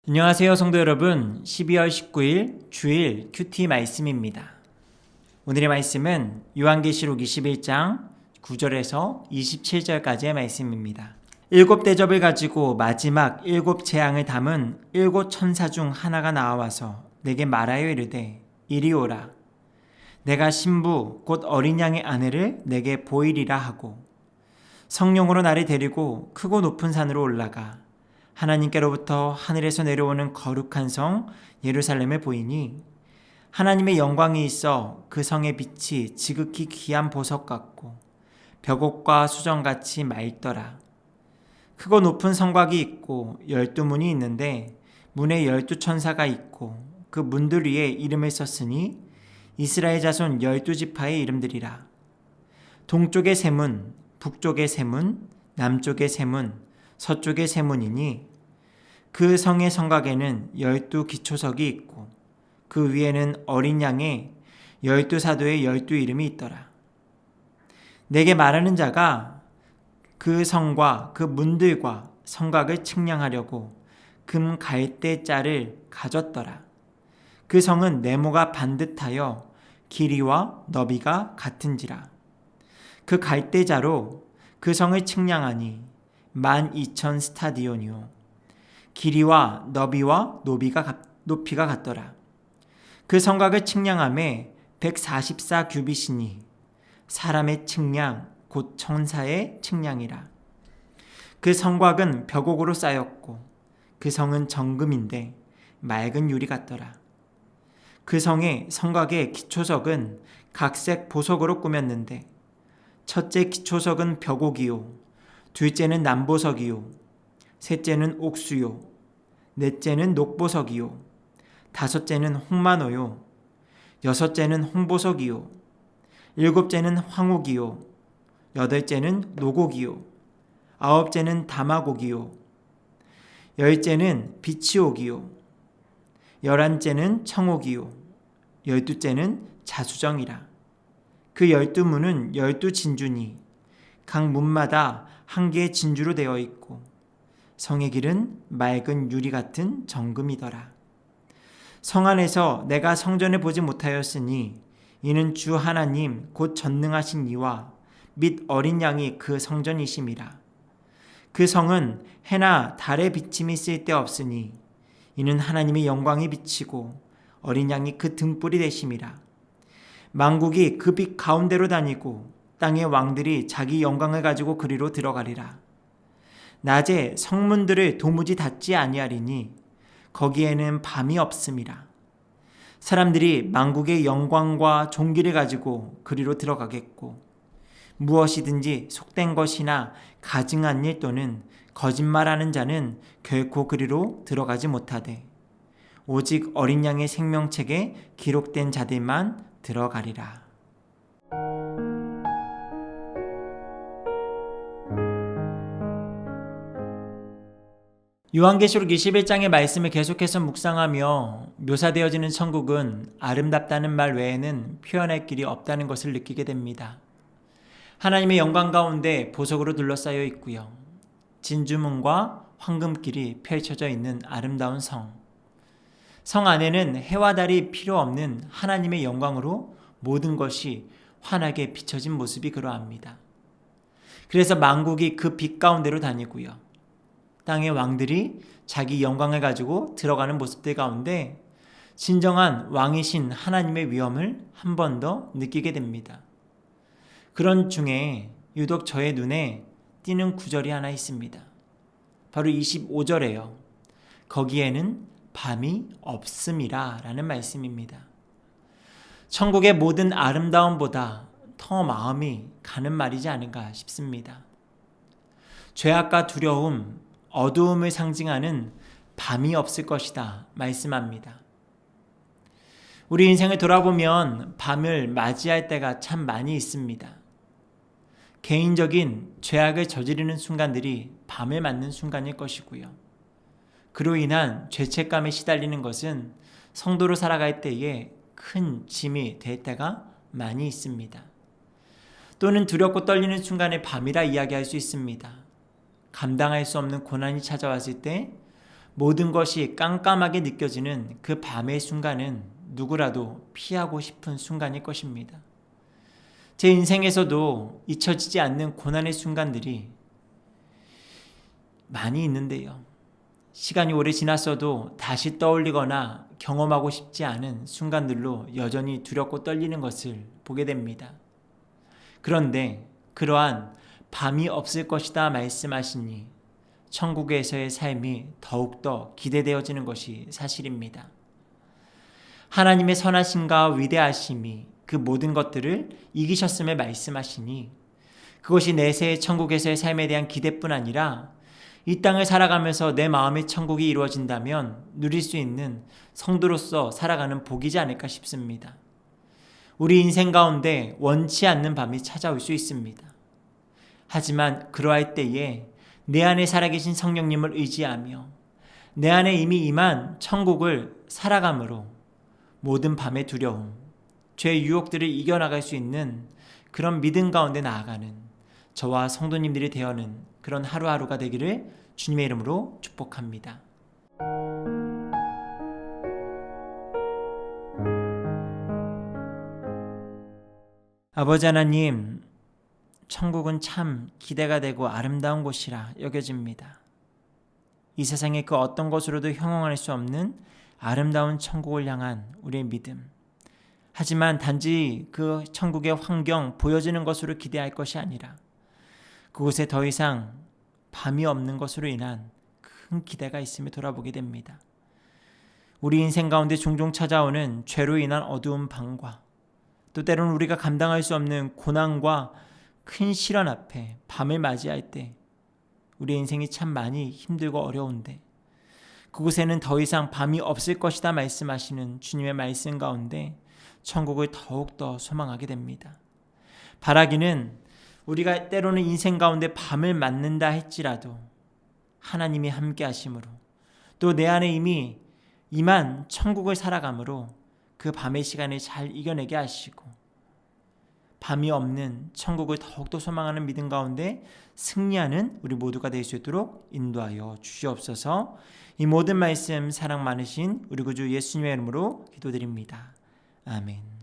안녕하세요 성도 여러분. 12월 19일 주일 큐티 말씀입니다. 오늘의 말씀은 요한계시록 21장 9절에서 27절까지의 말씀입니다. 일곱 대접을 가지고 마지막 일곱 재앙을 담은 일곱 천사 중 하나가 나와서 내게 말하여 이르되 이리 오라. 내가 신부 곧 어린 양의 아내를 내게 보이리라 하고 성령으로 나를 데리고 크고 높은 산으로 올라가 하나님께로부터 하늘에서 내려오는 거룩한 성 예루살렘을 보이니 하나님의 영광이 있어 그 성의 빛이 지극히 귀한 보석 같고 벽옥과 수정같이 맑더라. 크고 높은 성곽이 있고 12문이 있는데 문에 12천사가 있고 그 문들 위에 이름을 썼으니 이스라엘 자손 12지파의 이름들이라. 동쪽의 세 문, 북쪽의 세 문, 남쪽의 세 문, 서쪽의 세 문이니 그 성의 성곽에는 12기초석이 있고 그 위에는 어린 양의 12사도의 12 이름이 있더라. 내게 말하는 자가 그 성과 그 문들과 성곽을 측량하려고 금 갈대 짤을 가졌더라. 그 성은 네모가 반듯하여 길이와 너비가 같은지라. 그 갈대자로 그 성을 측량하니 12,000 스타디온이요 길이와 너비와 높이가 같더라. 그 성곽을 측량함에 144 규빗이니 사람의 측량 곧 천사의 측량이라. 그 성곽은 벽옥으로 쌓였고 그 성은 정금인데 맑은 유리 같더라. 그 성의 성곽의 기초석은 각색 보석으로 꾸몄는데 첫째 기초석은 벽옥이요 둘째는 남보석이요 셋째는 옥수요 넷째는 녹보석이요 다섯째는 홍마노요 여섯째는 홍보석이요 일곱째는 황옥이요 여덟째는 노곡이요 아홉째는 다마곡이요 열째는 비치옥이요 열한째는 청옥이요 열두째는 자수정이라. 그 12문은 12진주니 각 문마다 한 개의 진주로 되어 있고 성의 길은 맑은 유리 같은 정금이더라. 성 안에서 내가 성전을 보지 못하였으니 이는 주 하나님 곧 전능하신 이와 및 어린 양이 그 성전이심이라. 그 성은 해나 달의 비침이 쓸데없으니 이는 하나님의 영광이 비치고 어린 양이 그 등불이 되심이라. 만국이 그 빛 가운데로 다니고 땅의 왕들이 자기 영광을 가지고 그리로 들어가리라. 낮에 성문들을 도무지 닫지 아니하리니 거기에는 밤이 없음이라. 사람들이 만국의 영광과 존귀를 가지고 그리로 들어가겠고 무엇이든지 속된 것이나 가증한 일 또는 거짓말하는 자는 결코 그리로 들어가지 못하되 오직 어린 양의 생명책에 기록된 자들만 들어가리라. 요한계시록 21장의 말씀을 계속해서 묵상하며 묘사되어지는 천국은 아름답다는 말 외에는 표현할 길이 없다는 것을 느끼게 됩니다. 하나님의 영광 가운데 보석으로 둘러싸여 있고요. 진주문과 황금길이 펼쳐져 있는 아름다운 성. 성 안에는 해와 달이 필요 없는 하나님의 영광으로 모든 것이 환하게 비춰진 모습이 그러합니다. 그래서 만국이 그 빛 가운데로 다니고요. 땅의 왕들이 자기 영광을 가지고 들어가는 모습들 가운데 진정한 왕이신 하나님의 위엄을 한 번 더 느끼게 됩니다. 그런 중에 유독 저의 눈에 띄는 구절이 하나 있습니다. 바로 25절에요. 거기에는 밤이 없음이라 라는 말씀입니다. 천국의 모든 아름다움보다 더 마음이 가는 말이지 않은가 싶습니다. 죄악과 두려움, 어두움을 상징하는 밤이 없을 것이다 말씀합니다. 우리 인생을 돌아보면 밤을 맞이할 때가 참 많이 있습니다. 개인적인 죄악을 저지르는 순간들이 밤을 맞는 순간일 것이고요. 그로 인한 죄책감에 시달리는 것은 성도로 살아갈 때에 큰 짐이 될 때가 많이 있습니다. 또는 두렵고 떨리는 순간에 밤이라 이야기할 수 있습니다. 감당할 수 없는 고난이 찾아왔을 때 모든 것이 깜깜하게 느껴지는 그 밤의 순간은 누구라도 피하고 싶은 순간일 것입니다. 제 인생에서도 잊혀지지 않는 고난의 순간들이 많이 있는데요. 시간이 오래 지났어도 다시 떠올리거나 경험하고 싶지 않은 순간들로 여전히 두렵고 떨리는 것을 보게 됩니다. 그런데 그러한 밤이 없을 것이다 말씀하시니 천국에서의 삶이 더욱더 기대되어지는 것이 사실입니다. 하나님의 선하심과 위대하심이 그 모든 것들을 이기셨음을 말씀하시니 그것이 내세의 천국에서의 삶에 대한 기대뿐 아니라 이 땅을 살아가면서 내 마음의 천국이 이루어진다면 누릴 수 있는 성도로서 살아가는 복이지 않을까 싶습니다. 우리 인생 가운데 원치 않는 밤이 찾아올 수 있습니다. 하지만 그러할 때에 내 안에 살아계신 성령님을 의지하며 내 안에 이미 임한 천국을 살아감으로 모든 밤의 두려움, 죄의 유혹들을 이겨나갈 수 있는 그런 믿음 가운데 나아가는 저와 성도님들이 되어는 그런 하루하루가 되기를 주님의 이름으로 축복합니다. 아버지 하나님, 천국은 참 기대가 되고 아름다운 곳이라 여겨집니다. 이 세상의 그 어떤 것으로도 형용할 수 없는 아름다운 천국을 향한 우리의 믿음. 하지만 단지 그 천국의 환경, 보여지는 것으로 기대할 것이 아니라 그곳에 더 이상 밤이 없는 것으로 인한 큰 기대가 있음을 돌아보게 됩니다. 우리 인생 가운데 종종 찾아오는 죄로 인한 어두운 밤과 또 때로는 우리가 감당할 수 없는 고난과 큰 시련 앞에 밤을 맞이할 때 우리 인생이 참 많이 힘들고 어려운데 그곳에는 더 이상 밤이 없을 것이다 말씀하시는 주님의 말씀 가운데 천국을 더욱더 소망하게 됩니다. 바라기는 우리가 때로는 인생 가운데 밤을 맞는다 할지라도 하나님이 함께 하심으로 또 내 안에 이미 임한 천국을 살아감으로 그 밤의 시간을 잘 이겨내게 하시고 밤이 없는 천국을 더욱더 소망하는 믿음 가운데 승리하는 우리 모두가 될 수 있도록 인도하여 주시옵소서. 이 모든 말씀 사랑 많으신 우리 구주 예수님의 이름으로 기도드립니다. 아멘.